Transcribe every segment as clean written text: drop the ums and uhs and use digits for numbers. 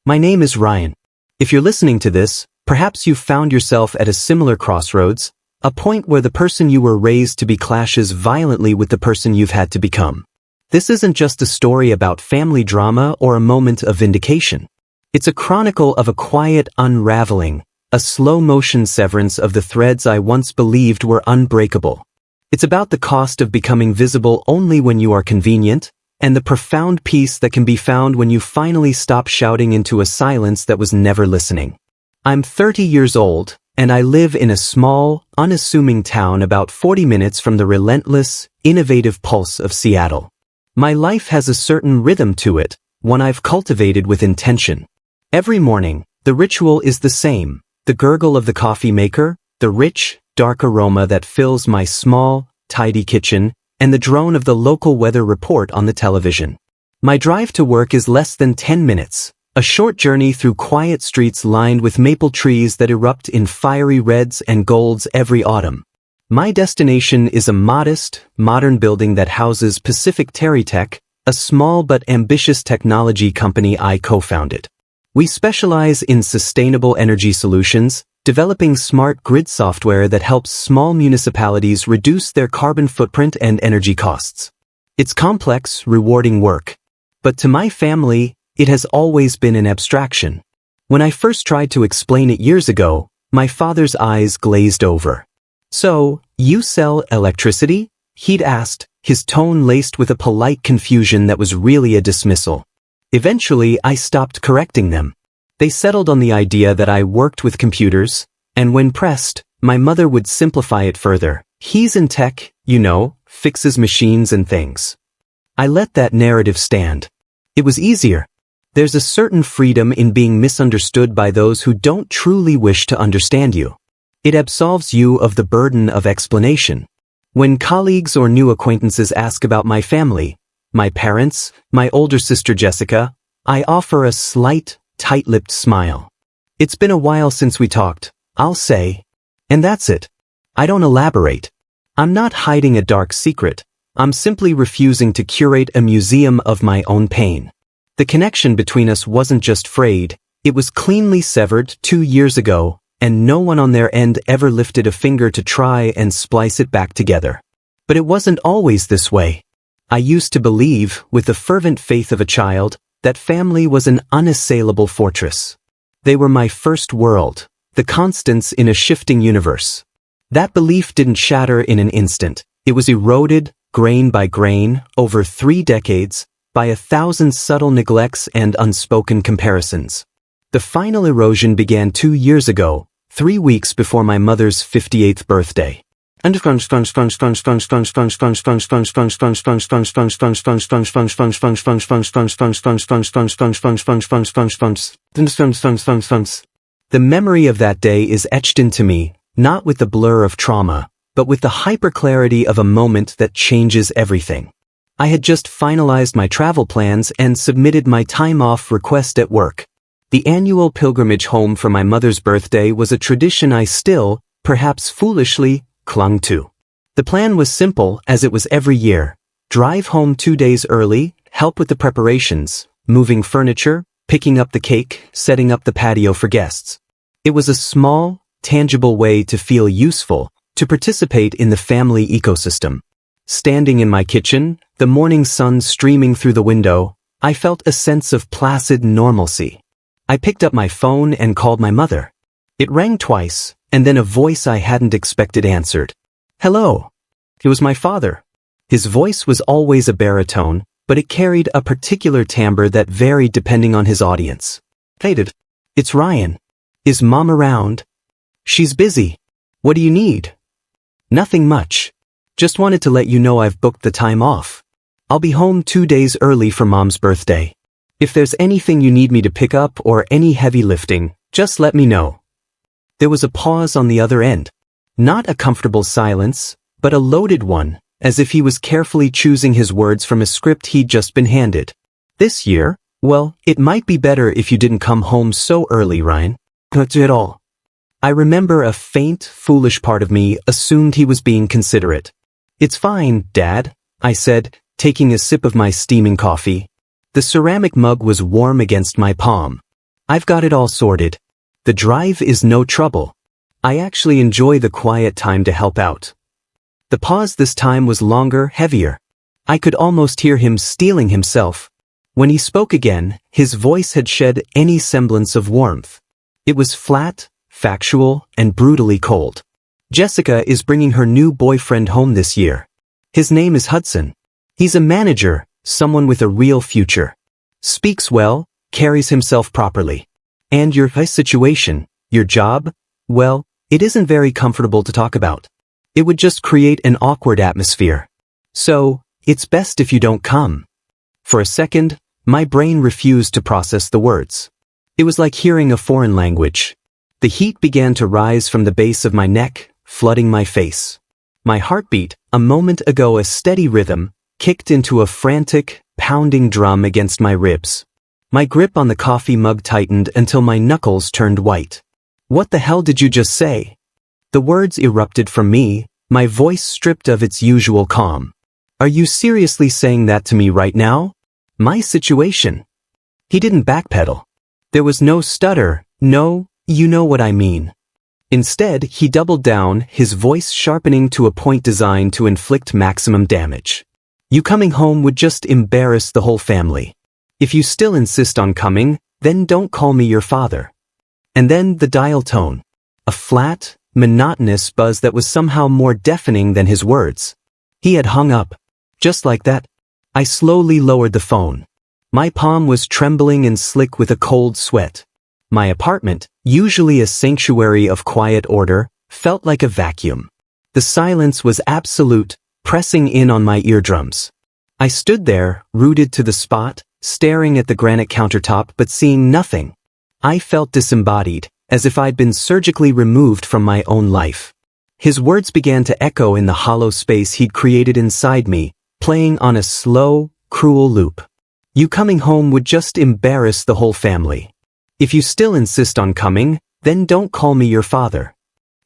My name is Ryan. If you're listening to this, perhaps you've found yourself at a similar crossroads, a point where the person you were raised to be clashes violently with the person you've had to become. This isn't just a story about family drama or a moment of vindication. It's a chronicle of a quiet unraveling, a slow-motion severance of the threads I once believed were unbreakable. It's about the cost of becoming visible only when you are convenient, and the profound peace that can be found when you finally stop shouting into a silence that was never listening. I'm 30 years old, and I live in a small, unassuming town about 40 minutes from the relentless, innovative pulse of Seattle. My life has a certain rhythm to it, one I've cultivated with intention. Every morning, the ritual is the same, the gurgle of the coffee maker, the rich, dark aroma that fills my small, tidy kitchen, and the drone of the local weather report on the television. My drive to work is less than 10 minutes, a short journey through quiet streets lined with maple trees that erupt in fiery reds and golds every autumn. My destination is a modest, modern building that houses Pacific TerryTech, a small but ambitious technology company I co-founded. We specialize in sustainable energy solutions, developing smart grid software that helps small municipalities reduce their carbon footprint and energy costs. It's complex, rewarding work. But to my family, it has always been an abstraction. When I first tried to explain it years ago, my father's eyes glazed over. "So, you sell electricity?" he'd asked, his tone laced with a polite confusion that was really a dismissal. Eventually, I stopped correcting them. They settled on the idea that I worked with computers, and when pressed, my mother would simplify it further. "He's in tech, you know, fixes machines and things." I let that narrative stand. It was easier. There's a certain freedom in being misunderstood by those who don't truly wish to understand you. It absolves you of the burden of explanation. When colleagues or new acquaintances ask about my family, my parents, my older sister Jessica, I offer a slight, tight-lipped smile. "It's been a while since we talked," I'll say. And that's it. I don't elaborate. I'm not hiding a dark secret. I'm simply refusing to curate a museum of my own pain. The connection between us wasn't just frayed, it was cleanly severed 2 years ago, and no one on their end ever lifted a finger to try and splice it back together. But it wasn't always this way. I used to believe, with the fervent faith of a child, that family was an unassailable fortress. They were my first world, the constants in a shifting universe. That belief didn't shatter in an instant. It was eroded, grain by grain, over 3 decades, by 1,000 subtle neglects and unspoken comparisons. The final erosion began 2 years ago, 3 weeks before my mother's 58th birthday. The memory of that day is etched into me, not with the blur of trauma, but with the hyperclarity of a moment that changes everything. I had just finalized my travel plans and submitted my time-off request at work. The annual pilgrimage home for my mother's birthday was a tradition I still, perhaps foolishly, clung to. The plan was simple, as it was every year. Drive home 2 days early, help with the preparations, moving furniture, picking up the cake, setting up the patio for guests. It was a small, tangible way to feel useful, to participate in the family ecosystem. Standing in my kitchen, the morning sun streaming through the window, I felt a sense of placid normalcy. I picked up my phone and called my mother. It rang twice, and then a voice I hadn't expected answered. "Hello." It was my father. His voice was always a baritone, but it carried a particular timbre that varied depending on his audience. "Hated. It's Ryan. Is Mom around?" "She's busy. What do you need?" "Nothing much. Just wanted to let you know I've booked the time off. I'll be home 2 days early for Mom's birthday. If there's anything you need me to pick up or any heavy lifting, just let me know." There was a pause on the other end. Not a comfortable silence, but a loaded one, as if he was carefully choosing his words from a script he'd just been handed. "This year? Well, it might be better if you didn't come home so early, Ryan." "Not at all." I remember a faint, foolish part of me assumed he was being considerate. "It's fine, Dad," I said, taking a sip of my steaming coffee. The ceramic mug was warm against my palm. I've got it all sorted. The drive is no trouble. I actually enjoy the quiet time to help out. The pause this time was longer, heavier. I could almost hear him steeling himself. When he spoke again, his voice had shed any semblance of warmth. It was flat, factual, and brutally cold. Jessica is bringing her new boyfriend home this year. His name is Hudson. He's a manager, someone with a real future. Speaks well, carries himself properly. And your situation, your job, well, it isn't very comfortable to talk about. It would just create an awkward atmosphere. So, it's best if you don't come. For a second, my brain refused to process the words. It was like hearing a foreign language. The heat began to rise from the base of my neck, flooding my face. My heartbeat, a moment ago a steady rhythm, kicked into a frantic, pounding drum against my ribs. My grip on the coffee mug tightened until my knuckles turned white. What the hell did you just say? The words erupted from me, my voice stripped of its usual calm. Are you seriously saying that to me right now? My situation. He didn't backpedal. There was no stutter, no, you know what I mean. Instead, he doubled down, his voice sharpening to a point designed to inflict maximum damage. You coming home would just embarrass the whole family. If you still insist on coming, then don't call me your father. And then the dial tone. A flat, monotonous buzz that was somehow more deafening than his words. He had hung up. Just like that. I slowly lowered the phone. My palm was trembling and slick with a cold sweat. My apartment, usually a sanctuary of quiet order, felt like a vacuum. The silence was absolute, pressing in on my eardrums. I stood there, rooted to the spot, staring at the granite countertop but seeing nothing. I felt disembodied, as if I'd been surgically removed from my own life. His words began to echo in the hollow space he'd created inside me, playing on a slow, cruel loop. You coming home would just embarrass the whole family. If you still insist on coming, then don't call me your father.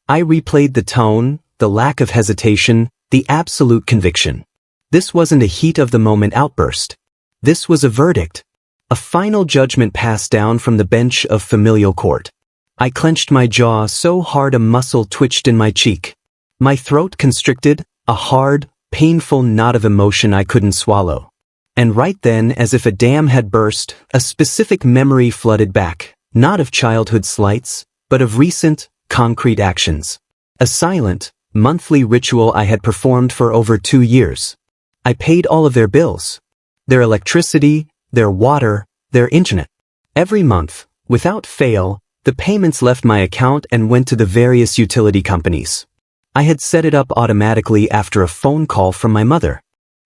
I replayed the tone, the lack of hesitation, the absolute conviction. This wasn't a heat-of-the-moment outburst. This was a verdict. A final judgment passed down from the bench of familial court. I clenched my jaw so hard a muscle twitched in my cheek. My throat constricted, a hard, painful knot of emotion I couldn't swallow. And right then, as if a dam had burst, a specific memory flooded back, not of childhood slights, but of recent, concrete actions. A silent, monthly ritual I had performed for over 2 years. I paid all of their bills. Their electricity, their water, their internet. Every month, without fail, the payments left my account and went to the various utility companies. I had set it up automatically after a phone call from my mother.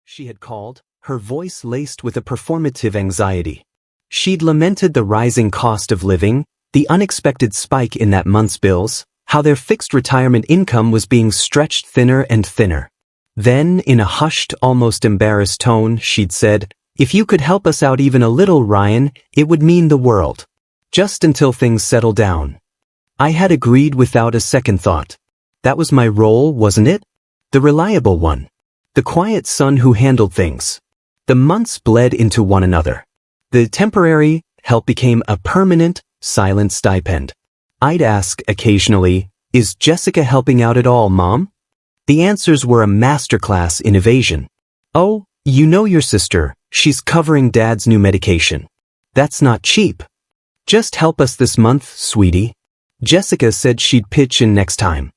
She had called, her voice laced with a performative anxiety. She'd lamented the rising cost of living, the unexpected spike in that month's bills, how their fixed retirement income was being stretched thinner and thinner. Then, in a hushed, almost embarrassed tone, she'd said, "If you could help us out even a little, Ryan, it would mean the world. Just until things settle down." I had agreed without a second thought. That was my role, wasn't it? The reliable one. The quiet son who handled things. The months bled into one another. The temporary help became a permanent, silent stipend. I'd ask occasionally, "Is Jessica helping out at all, Mom?" The answers were a masterclass in evasion. "Oh, you know your sister, she's covering Dad's new medication. That's not cheap. Just help us this month, sweetie." Jessica said she'd pitch in next time.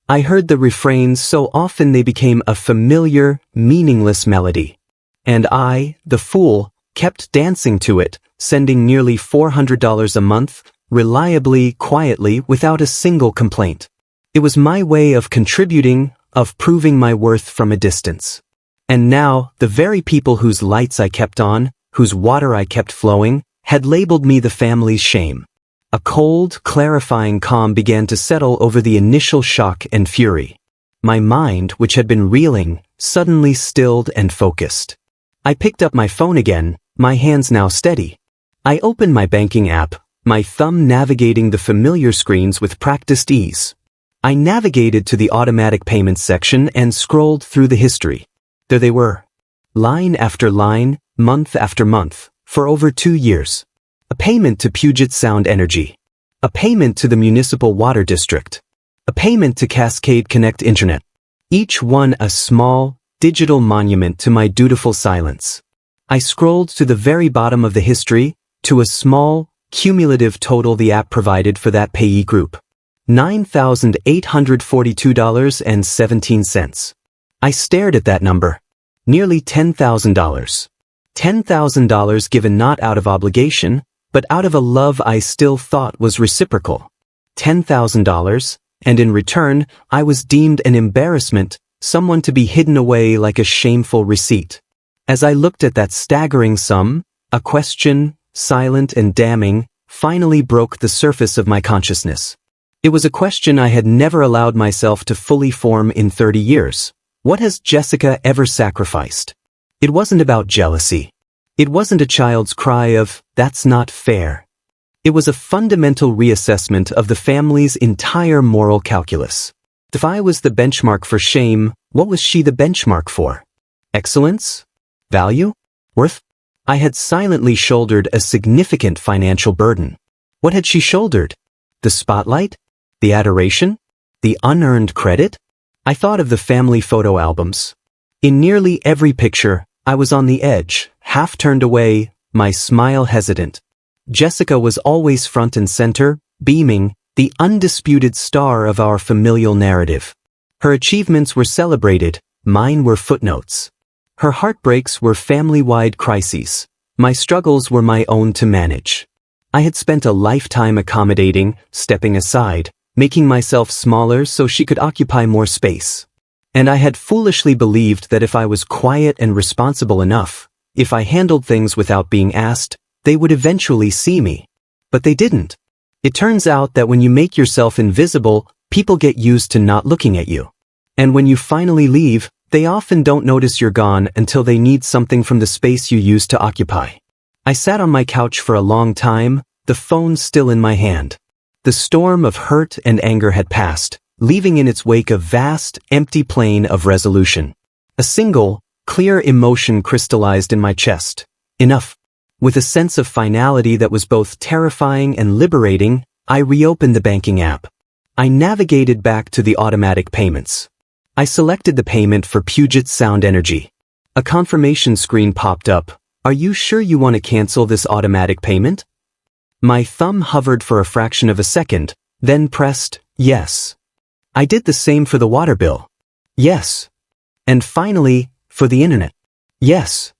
I heard the refrains so often they became a familiar, meaningless melody. And I, the fool, kept dancing to it, sending nearly $400 a month, reliably, quietly, without a single complaint. It was my way of contributing, of proving my worth from a distance. And now, the very people whose lights I kept on, whose water I kept flowing, had labeled me the family's shame. A cold, clarifying calm began to settle over the initial shock and fury. My mind, which had been reeling, suddenly stilled and focused. I picked up my phone again, my hands now steady. I opened my banking app, my thumb navigating the familiar screens with practiced ease. I navigated to the automatic payments section and scrolled through the history. There they were. Line after line, month after month, for over 2 years. a payment to Puget Sound Energy, a payment to the Municipal Water District, a payment to Cascade Connect Internet, each one a small, digital monument to my dutiful silence. I scrolled to the very bottom of the history, to a small, cumulative total the app provided for that payee group. $9,842.17. I stared at that number. Nearly $10,000. $10,000 given not out of obligation, but out of a love I still thought was reciprocal. $10,000, and in return, I was deemed an embarrassment, someone to be hidden away like a shameful receipt. As I looked at that staggering sum, a question, silent and damning, finally broke the surface of my consciousness. It was a question I had never allowed myself to fully form in 30 years. What has Jessica ever sacrificed? It wasn't about jealousy. It wasn't a child's cry of, "That's not fair." It was a fundamental reassessment of the family's entire moral calculus. If I was the benchmark for shame, what was she the benchmark for? Excellence? Value? Worth? I had silently shouldered a significant financial burden. What had she shouldered? The spotlight? The adoration? The unearned credit? I thought of the family photo albums. In nearly every picture, I was on the edge, half turned away, my smile hesitant. Jessica was always front and center, beaming, the undisputed star of our familial narrative. Her achievements were celebrated, mine were footnotes. Her heartbreaks were family-wide crises. My struggles were my own to manage. I had spent a lifetime accommodating, stepping aside, making myself smaller so she could occupy more space. And I had foolishly believed that if I was quiet and responsible enough, if I handled things without being asked, they would eventually see me. But they didn't. It turns out that when you make yourself invisible, people get used to not looking at you. And when you finally leave, they often don't notice you're gone until they need something from the space you used to occupy. I sat on my couch for a long time, the phone still in my hand. The storm of hurt and anger had passed, leaving in its wake a vast, empty plain of resolution. A single, clear emotion crystallized in my chest. Enough. With a sense of finality that was both terrifying and liberating, I reopened the banking app. I navigated back to the automatic payments. I selected the payment for Puget Sound Energy. A confirmation screen popped up. Are you sure you want to cancel this automatic payment? My thumb hovered for a fraction of a second, then pressed yes. I did the same for the water bill. Yes. And finally, for the internet. Yes.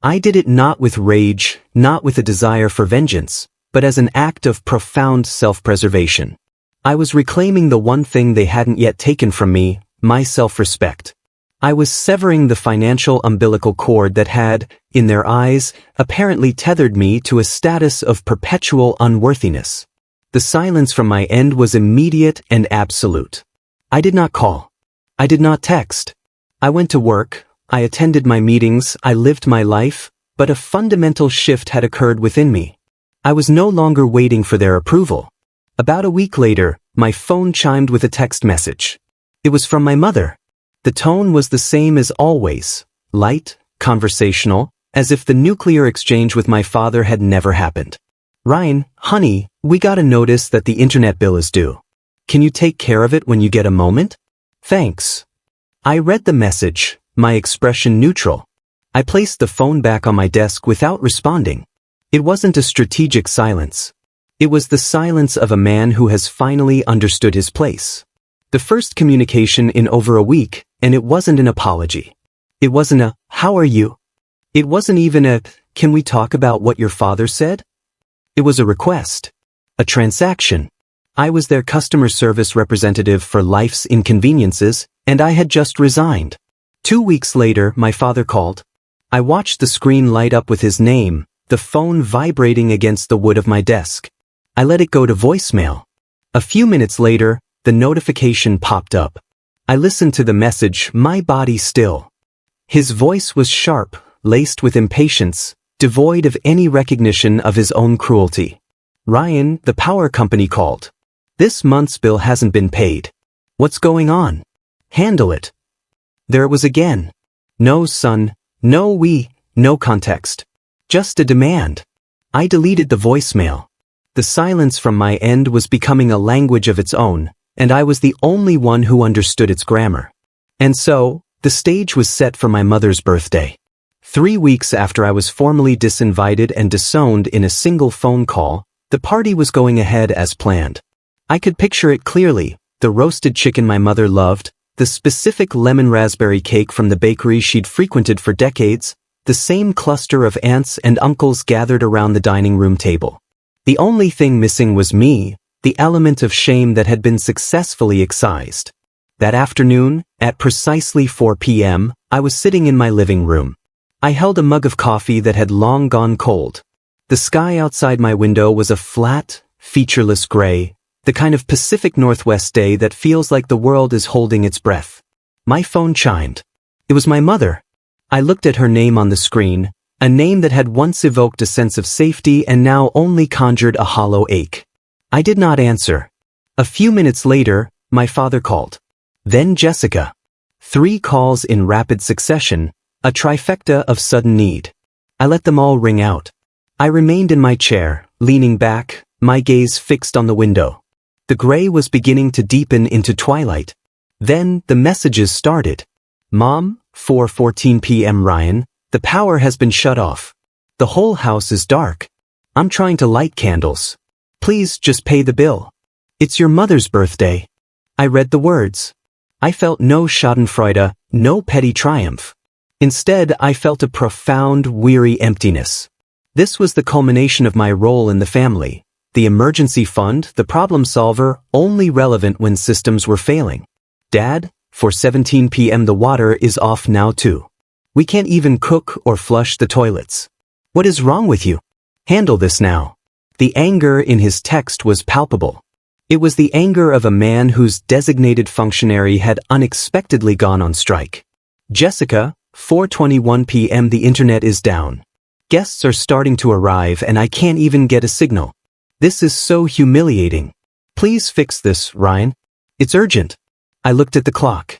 I did it not with rage, not with a desire for vengeance, but as an act of profound self-preservation. I was reclaiming the one thing they hadn't yet taken from me, my self-respect. I was severing the financial umbilical cord that had, in their eyes, apparently tethered me to a status of perpetual unworthiness. The silence from my end was immediate and absolute. I did not call. I did not text. I went to work, I attended my meetings, I lived my life, but a fundamental shift had occurred within me. I was no longer waiting for their approval. About a week later, my phone chimed with a text message. It was from my mother. The tone was the same as always, light, conversational, as if the nuclear exchange with my father had never happened. Ryan, honey, we got a notice that the internet bill is due. Can you take care of it when you get a moment? Thanks. I read the message, my expression neutral. I placed the phone back on my desk without responding. It wasn't a strategic silence. It was the silence of a man who has finally understood his place. The first communication in over a week, and it wasn't an apology. It wasn't a, "How are you?" It wasn't even a, "Can we talk about what your father said?" It was a request. A transaction. I was their customer service representative for life's inconveniences, and I had just resigned. 2 weeks later, my father called. I watched the screen light up with his name, the phone vibrating against the wood of my desk. I let it go to voicemail. A few minutes later, the notification popped up. I listened to the message, my body still. His voice was sharp, laced with impatience, devoid of any recognition of his own cruelty. Ryan, the power company called. This month's bill hasn't been paid. What's going on? Handle it. There it was again. No son, no we, no context. Just a demand. I deleted the voicemail. The silence from my end was becoming a language of its own, and I was the only one who understood its grammar. And so, the stage was set for my mother's birthday. 3 weeks after I was formally disinvited and disowned in a single phone call, the party was going ahead as planned. I could picture it clearly, the roasted chicken my mother loved, the specific lemon raspberry cake from the bakery she'd frequented for decades, the same cluster of aunts and uncles gathered around the dining room table. The only thing missing was me, the element of shame that had been successfully excised. That afternoon, at precisely 4 p.m., I was sitting in my living room. I held a mug of coffee that had long gone cold. The sky outside my window was a flat, featureless gray, the kind of Pacific Northwest day that feels like the world is holding its breath. My phone chimed. It was my mother. I looked at her name on the screen, a name that had once evoked a sense of safety and now only conjured a hollow ache. I did not answer. A few minutes later, my father called. Then Jessica. 3 calls in rapid succession, a trifecta of sudden need. I let them all ring out. I remained in my chair, leaning back, my gaze fixed on the window. The gray was beginning to deepen into twilight. Then the messages started. Mom, 4:14 p.m. Ryan, the power has been shut off. The whole house is dark. I'm trying to light candles. Please just pay the bill. It's your mother's birthday. I read the words. I felt no schadenfreude, no petty triumph. Instead, I felt a profound, weary emptiness. This was the culmination of my role in the family. The emergency fund, the problem solver, only relevant when systems were failing. Dad, 4:17 p.m. the water is off now too. We can't even cook or flush the toilets. What is wrong with you? Handle this now. The anger in his text was palpable. It was the anger of a man whose designated functionary had unexpectedly gone on strike. Jessica, 4:21 p.m. the internet is down. Guests are starting to arrive and I can't even get a signal. This is so humiliating. Please fix this, Ryan. It's urgent. I looked at the clock.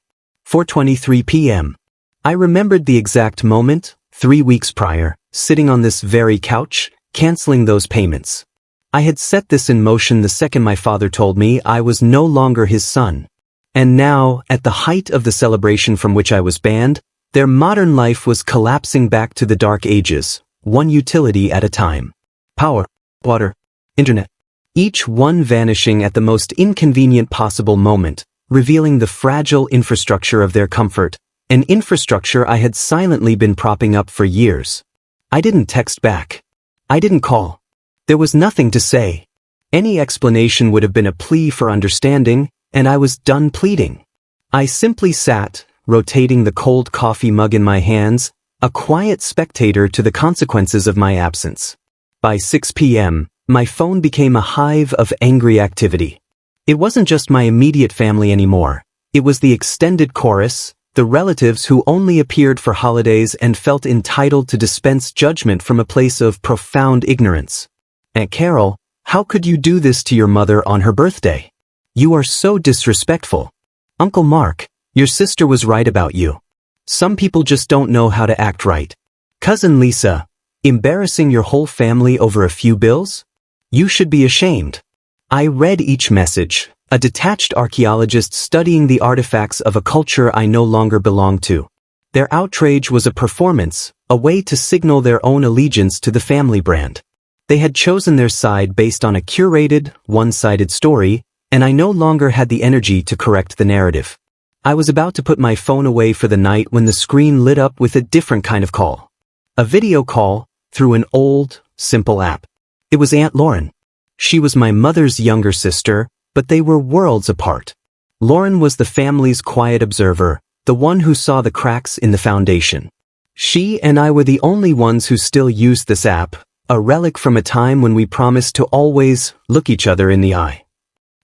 4:23 p.m. I remembered the exact moment, 3 weeks prior, sitting on this very couch, canceling those payments. I had set this in motion the second my father told me I was no longer his son. And now, at the height of the celebration from which I was banned, their modern life was collapsing back to the dark ages, one utility at a time. Power, water, internet. Each one vanishing at the most inconvenient possible moment, revealing the fragile infrastructure of their comfort, an infrastructure I had silently been propping up for years. I didn't text back. I didn't call. There was nothing to say. Any explanation would have been a plea for understanding, and I was done pleading. I simply sat, rotating the cold coffee mug in my hands, a quiet spectator to the consequences of my absence. By 6 p.m., my phone became a hive of angry activity. It wasn't just my immediate family anymore. It was the extended chorus, the relatives who only appeared for holidays and felt entitled to dispense judgment from a place of profound ignorance. Aunt Carol, how could you do this to your mother on her birthday? You are so disrespectful. Uncle Mark, your sister was right about you. Some people just don't know how to act right. Cousin Lisa, embarrassing your whole family over a few bills? You should be ashamed. I read each message, a detached archaeologist studying the artifacts of a culture I no longer belonged to. Their outrage was a performance, a way to signal their own allegiance to the family brand. They had chosen their side based on a curated, one-sided story, and I no longer had the energy to correct the narrative. I was about to put my phone away for the night when the screen lit up with a different kind of call. A video call, through an old, simple app. It was Aunt Lauren. She was my mother's younger sister, but they were worlds apart. Lauren was the family's quiet observer, the one who saw the cracks in the foundation. She and I were the only ones who still used this app, a relic from a time when we promised to always look each other in the eye.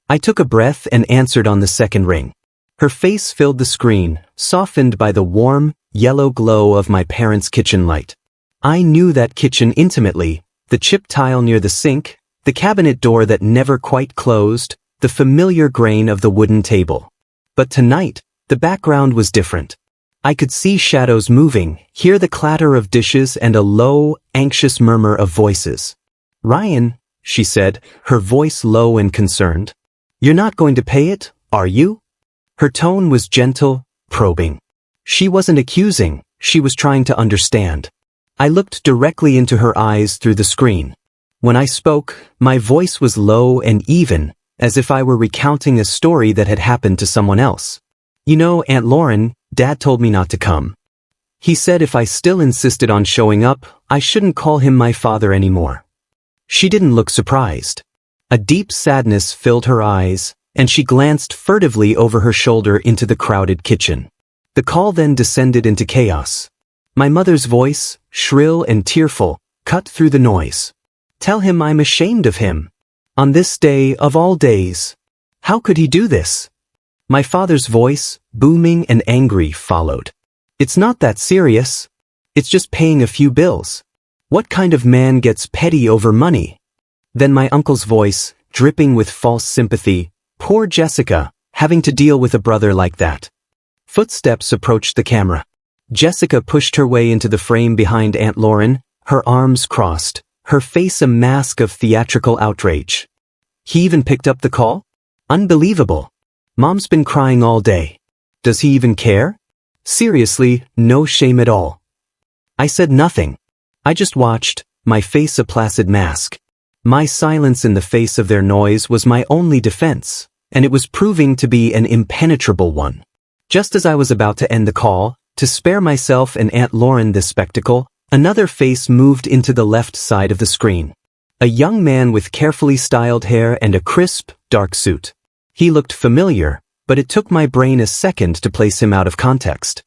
I took a breath and answered on the second ring. Her face filled the screen, softened by the warm, yellow glow of my parents' kitchen light. I knew that kitchen intimately, the chipped tile near the sink, the cabinet door that never quite closed, the familiar grain of the wooden table. But tonight, the background was different. I could see shadows moving, hear the clatter of dishes and a low, anxious murmur of voices. Ryan, she said, her voice low and concerned. You're not going to pay it, are you? Her tone was gentle, probing. She wasn't accusing, she was trying to understand. I looked directly into her eyes through the screen. When I spoke, my voice was low and even, as if I were recounting a story that had happened to someone else. You know, Aunt Lauren, Dad told me not to come. He said if I still insisted on showing up, I shouldn't call him my father anymore. She didn't look surprised. A deep sadness filled her eyes, and she glanced furtively over her shoulder into the crowded kitchen. The call then descended into chaos. My mother's voice, shrill and tearful, cut through the noise. Tell him I'm ashamed of him. On this day of all days. How could he do this? My father's voice, booming and angry, followed. It's not that serious. It's just paying a few bills. What kind of man gets petty over money? Then my uncle's voice, dripping with false sympathy. Poor Jessica, having to deal with a brother like that. Footsteps approached the camera. Jessica pushed her way into the frame behind Aunt Lauren, her arms crossed, her face a mask of theatrical outrage. He even picked up the call? Unbelievable. Mom's been crying all day. Does he even care? Seriously, no shame at all. I said nothing. I just watched, my face a placid mask. My silence in the face of their noise was my only defense, and it was proving to be an impenetrable one. Just as I was about to end the call, to spare myself and Aunt Lauren this spectacle, another face moved into the left side of the screen. A young man with carefully styled hair and a crisp, dark suit. He looked familiar, but it took my brain a second to place him out of context.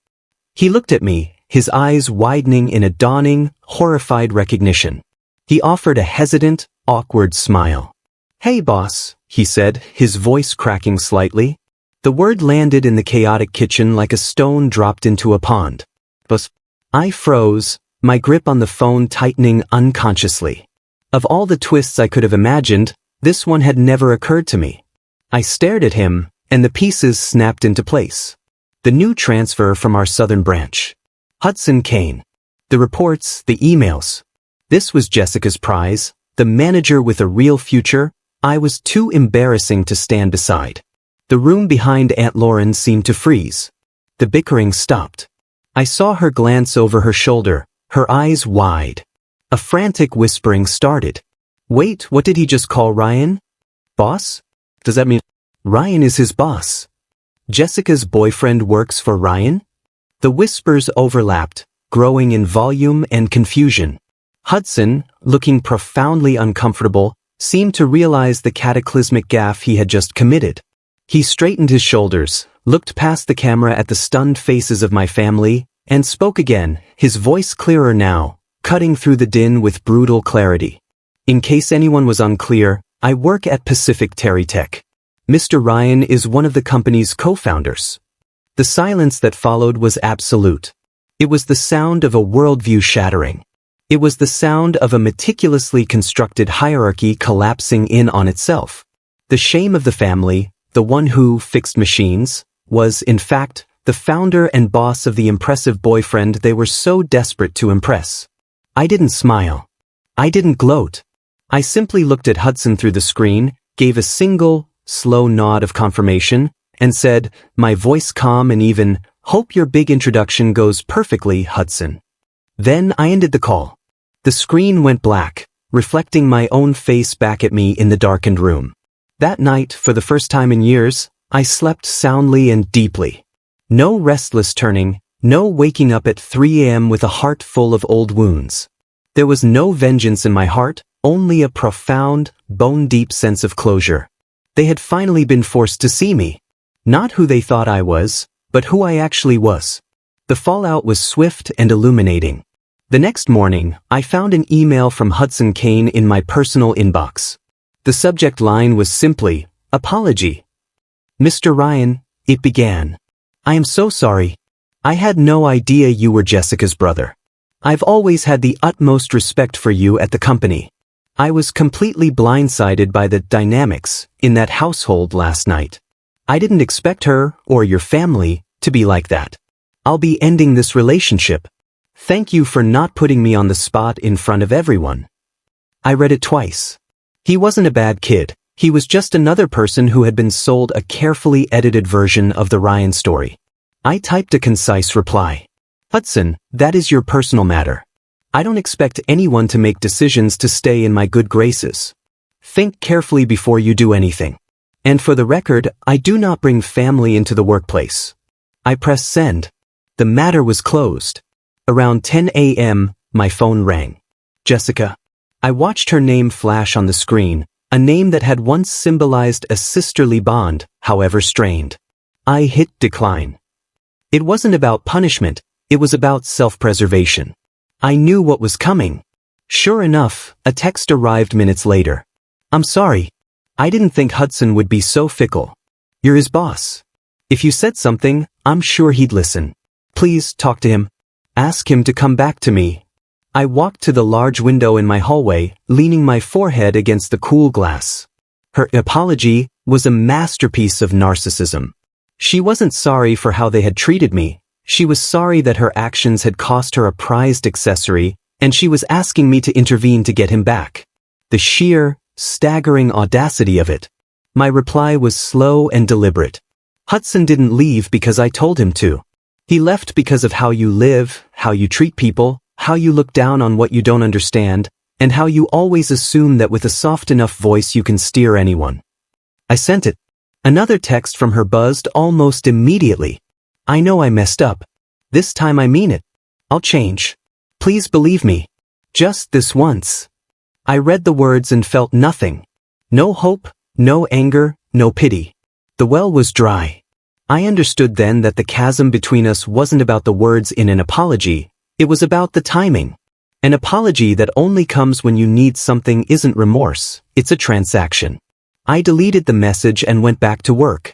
He looked at me, his eyes widening in a dawning, horrified recognition. He offered a hesitant, awkward smile. Hey boss, he said, his voice cracking slightly. The word landed in the chaotic kitchen like a stone dropped into a pond. Boss. I froze, my grip on the phone tightening unconsciously. Of all the twists I could have imagined, this one had never occurred to me. I stared at him, and the pieces snapped into place. The new transfer from our southern branch. Hudson Kane. The reports, the emails. This was Jessica's prize, the manager with a real future. I was too embarrassing to stand beside. The room behind Aunt Lauren seemed to freeze. The bickering stopped. I saw her glance over her shoulder, her eyes wide. A frantic whispering started. Wait, what did he just call Ryan? Boss? Does that mean Ryan is his boss? Jessica's boyfriend works for Ryan? The whispers overlapped, growing in volume and confusion. Hudson, looking profoundly uncomfortable, seemed to realize the cataclysmic gaffe he had just committed. He straightened his shoulders, looked past the camera at the stunned faces of my family, and spoke again, his voice clearer now, cutting through the din with brutal clarity. In case anyone was unclear, I work at Pacific Tech. Mr. Ryan is one of the company's co-founders. The silence that followed was absolute. It was the sound of a worldview shattering. It was the sound of a meticulously constructed hierarchy collapsing in on itself. The shame of the family, the one who fixed machines, was, in fact, the founder and boss of the impressive boyfriend they were so desperate to impress. I didn't smile. I didn't gloat. I simply looked at Hudson through the screen, gave a single, slow nod of confirmation, and said, my voice calm and even, hope your big introduction goes perfectly, Hudson. Then I ended the call. The screen went black, reflecting my own face back at me in the darkened room. That night, for the first time in years, I slept soundly and deeply. No restless turning, no waking up at 3 a.m. with a heart full of old wounds. There was no vengeance in my heart, only a profound, bone-deep sense of closure. They had finally been forced to see me. Not who they thought I was, but who I actually was. The fallout was swift and illuminating. The next morning, I found an email from Hudson Kane in my personal inbox. The subject line was simply, apology. Mr. Ryan, it began. I am so sorry. I had no idea you were Jessica's brother. I've always had the utmost respect for you at the company. I was completely blindsided by the dynamics in that household last night. I didn't expect her, or your family, to be like that. I'll be ending this relationship. Thank you for not putting me on the spot in front of everyone. I read it twice. He wasn't a bad kid. He was just another person who had been sold a carefully edited version of the Ryan story. I typed a concise reply. Hudson, that is your personal matter. I don't expect anyone to make decisions to stay in my good graces. Think carefully before you do anything. And for the record, I do not bring family into the workplace. I pressed send. The matter was closed. Around 10 a.m., my phone rang. Jessica. I watched her name flash on the screen, a name that had once symbolized a sisterly bond, however strained. I hit decline. It wasn't about punishment, it was about self-preservation. I knew what was coming. Sure enough, a text arrived minutes later. I'm sorry. I didn't think Hudson would be so fickle. You're his boss. If you said something, I'm sure he'd listen. Please talk to him. Ask him to come back to me. I walked to the large window in my hallway, leaning my forehead against the cool glass. Her apology was a masterpiece of narcissism. She wasn't sorry for how they had treated me. She was sorry that her actions had cost her a prized accessory, and she was asking me to intervene to get him back. The sheer, staggering audacity of it. My reply was slow and deliberate. Hudson didn't leave because I told him to. He left because of how you live, how you treat people, how you look down on what you don't understand, and how you always assume that with a soft enough voice you can steer anyone. I sent it. Another text from her buzzed almost immediately. I know I messed up. This time I mean it. I'll change. Please believe me. Just this once. I read the words and felt nothing. No hope, no anger, no pity. The well was dry. I understood then that the chasm between us wasn't about the words in an apology, it was about the timing. An apology that only comes when you need something isn't remorse, it's a transaction. I deleted the message and went back to work.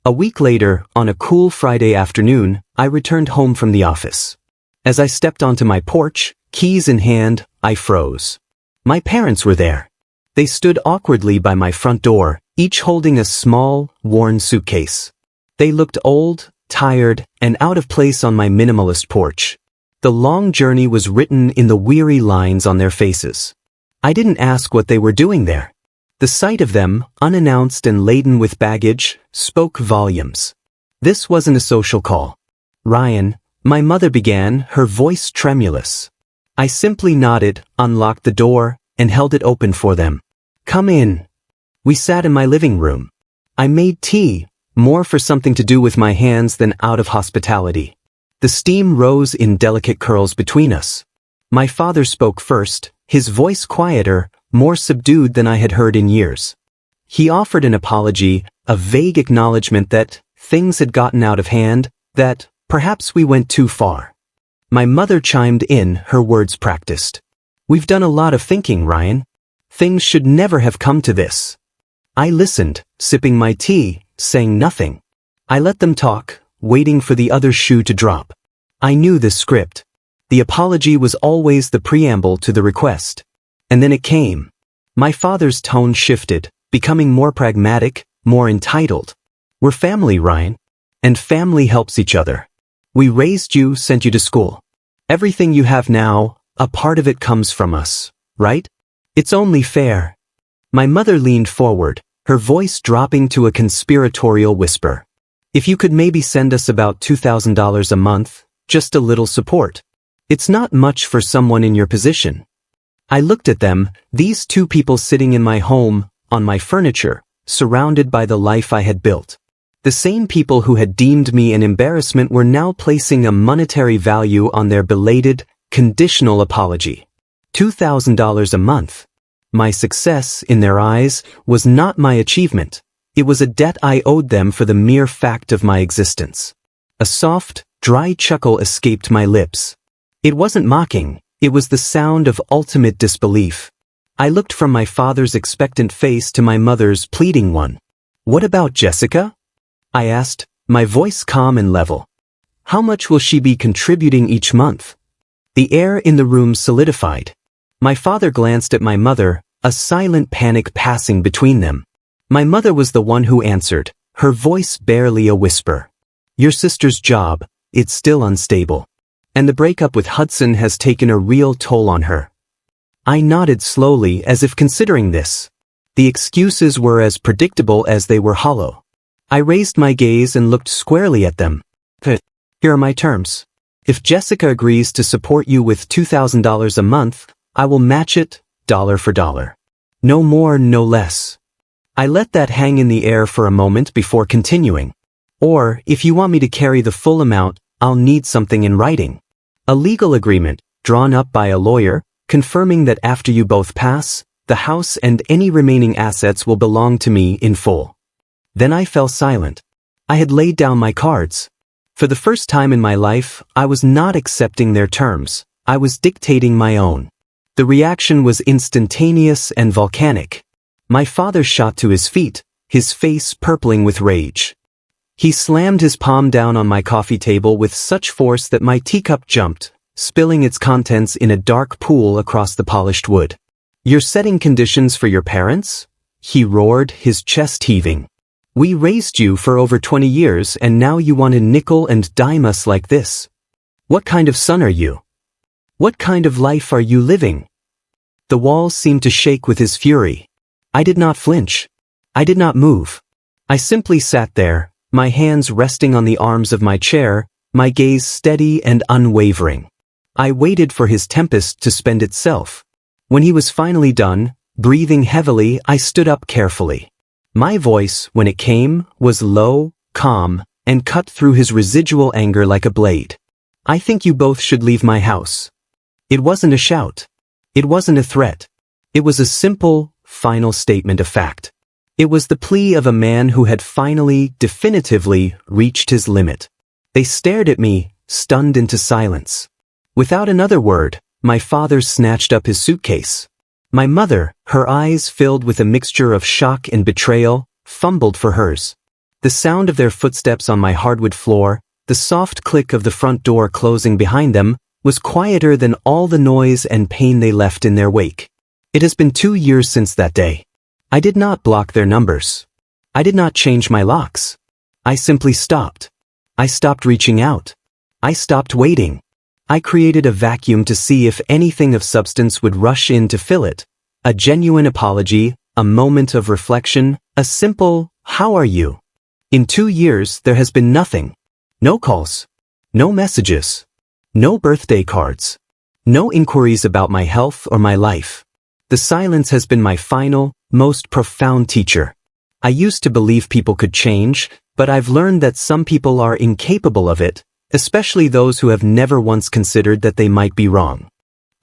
A week later, on a cool Friday afternoon, I returned home from the office. As I stepped onto my porch, keys in hand, I froze. My parents were there. They stood awkwardly by my front door, each holding a small, worn suitcase. They looked old, tired, and out of place on my minimalist porch. The long journey was written in the weary lines on their faces. I didn't ask what they were doing there. The sight of them, unannounced and laden with baggage, spoke volumes. This wasn't a social call. Ryan, my mother began, her voice tremulous. I simply nodded, unlocked the door, and held it open for them. Come in. We sat in my living room. I made tea, more for something to do with my hands than out of hospitality. The steam rose in delicate curls between us. My father spoke first, his voice quieter, more subdued than I had heard in years. He offered an apology, a vague acknowledgement that things had gotten out of hand, that perhaps we went too far. My mother chimed in, her words practiced. We've done a lot of thinking, Ryan. Things should never have come to this. I listened, sipping my tea, saying nothing. I let them talk, waiting for the other shoe to drop. I knew this script. The apology was always the preamble to the request. And then it came. My father's tone shifted, becoming more pragmatic, more entitled. We're family, Ryan. And family helps each other. We raised you, sent you to school. Everything you have now, a part of it comes from us, right? It's only fair. My mother leaned forward, her voice dropping to a conspiratorial whisper. If you could maybe send us about $2,000 a month, just a little support. It's not much for someone in your position. I looked at them, these two people sitting in my home, on my furniture, surrounded by the life I had built. The same people who had deemed me an embarrassment were now placing a monetary value on their belated, conditional apology. $2,000 a month. My success, in their eyes, was not my achievement. It was a debt I owed them for the mere fact of my existence. A soft, dry chuckle escaped my lips. It wasn't mocking, it was the sound of ultimate disbelief. I looked from my father's expectant face to my mother's pleading one. What about Jessica? I asked, my voice calm and level. How much will she be contributing each month? The air in the room solidified. My father glanced at my mother, a silent panic passing between them. My mother was the one who answered, her voice barely a whisper. Your sister's job, it's still unstable. And the breakup with Hudson has taken a real toll on her. I nodded slowly as if considering this. The excuses were as predictable as they were hollow. I raised my gaze and looked squarely at them. Here are my terms. If Jessica agrees to support you with $2,000 a month, I will match it, dollar for dollar. No more, no less. I let that hang in the air for a moment before continuing. Or, if you want me to carry the full amount, I'll need something in writing. A legal agreement, drawn up by a lawyer, confirming that after you both pass, the house and any remaining assets will belong to me in full. Then I fell silent. I had laid down my cards. For the first time in my life, I was not accepting their terms. I was dictating my own. The reaction was instantaneous and volcanic. My father shot to his feet, his face purpling with rage. He slammed his palm down on my coffee table with such force that my teacup jumped, spilling its contents in a dark pool across the polished wood. You're setting conditions for your parents? He roared, his chest heaving. We raised you for over 20 years and now you want to nickel and dime us like this. What kind of son are you? What kind of life are you living? The walls seemed to shake with his fury. I did not flinch. I did not move. I simply sat there, my hands resting on the arms of my chair, my gaze steady and unwavering. I waited for his tempest to spend itself. When he was finally done, breathing heavily, I stood up carefully. My voice, when it came, was low, calm, and cut through his residual anger like a blade. I think you both should leave my house. It wasn't a shout. It wasn't a threat. It was a simple, final statement of fact. It was the plea of a man who had finally, definitively, reached his limit. They stared at me, stunned into silence. Without another word, my father snatched up his suitcase. My mother, her eyes filled with a mixture of shock and betrayal, fumbled for hers. The sound of their footsteps on my hardwood floor, the soft click of the front door closing behind them, was quieter than all the noise and pain they left in their wake. It has been 2 years since that day. I did not block their numbers. I did not change my locks. I simply stopped. I stopped reaching out. I stopped waiting. I created a vacuum to see if anything of substance would rush in to fill it. A genuine apology, a moment of reflection, a simple, "How are you?" In 2 years, there has been nothing. No calls. No messages. No birthday cards. No inquiries about my health or my life. The silence has been my final, most profound teacher. I used to believe people could change, but I've learned that some people are incapable of it, especially those who have never once considered that they might be wrong.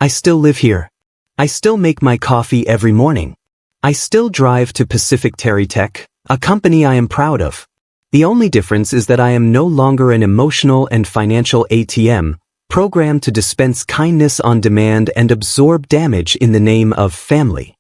I still live here. I still make my coffee every morning. I still drive to Pacific Terry Tech, a company I am proud of. The only difference is that I am no longer an emotional and financial ATM, programmed to dispense kindness on demand and absorb damage in the name of family.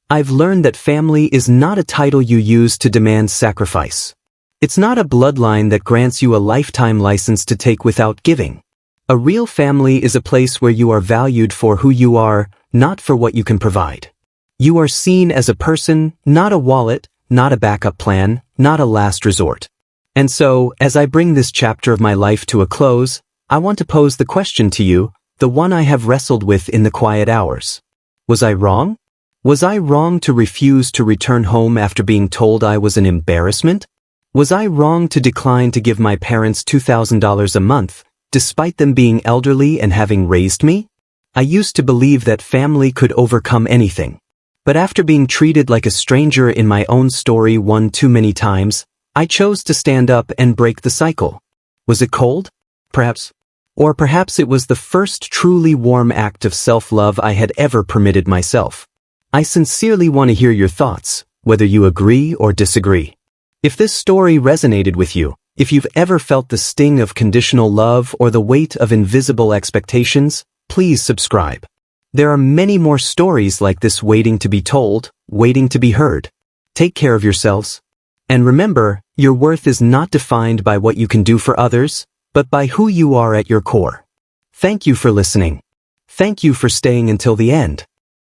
I've learned that family is not a title you use to demand sacrifice. It's not a bloodline that grants you a lifetime license to take without giving. A real family is a place where you are valued for who you are, not for what you can provide. You are seen as a person, not a wallet, not a backup plan, not a last resort. And so, as I bring this chapter of my life to a close, I want to pose the question to you, the one I have wrestled with in the quiet hours. Was I wrong? Was I wrong to refuse to return home after being told I was an embarrassment? Was I wrong to decline to give my parents $2,000 a month, despite them being elderly and having raised me? I used to believe that family could overcome anything. But after being treated like a stranger in my own story one too many times, I chose to stand up and break the cycle. Was it cold? Perhaps. Or perhaps it was the first truly warm act of self-love I had ever permitted myself. I sincerely want to hear your thoughts, whether you agree or disagree. If this story resonated with you, if you've ever felt the sting of conditional love or the weight of invisible expectations, please subscribe. There are many more stories like this waiting to be told, waiting to be heard. Take care of yourselves. And remember, your worth is not defined by what you can do for others, but by who you are at your core. Thank you for listening. Thank you for staying until the end.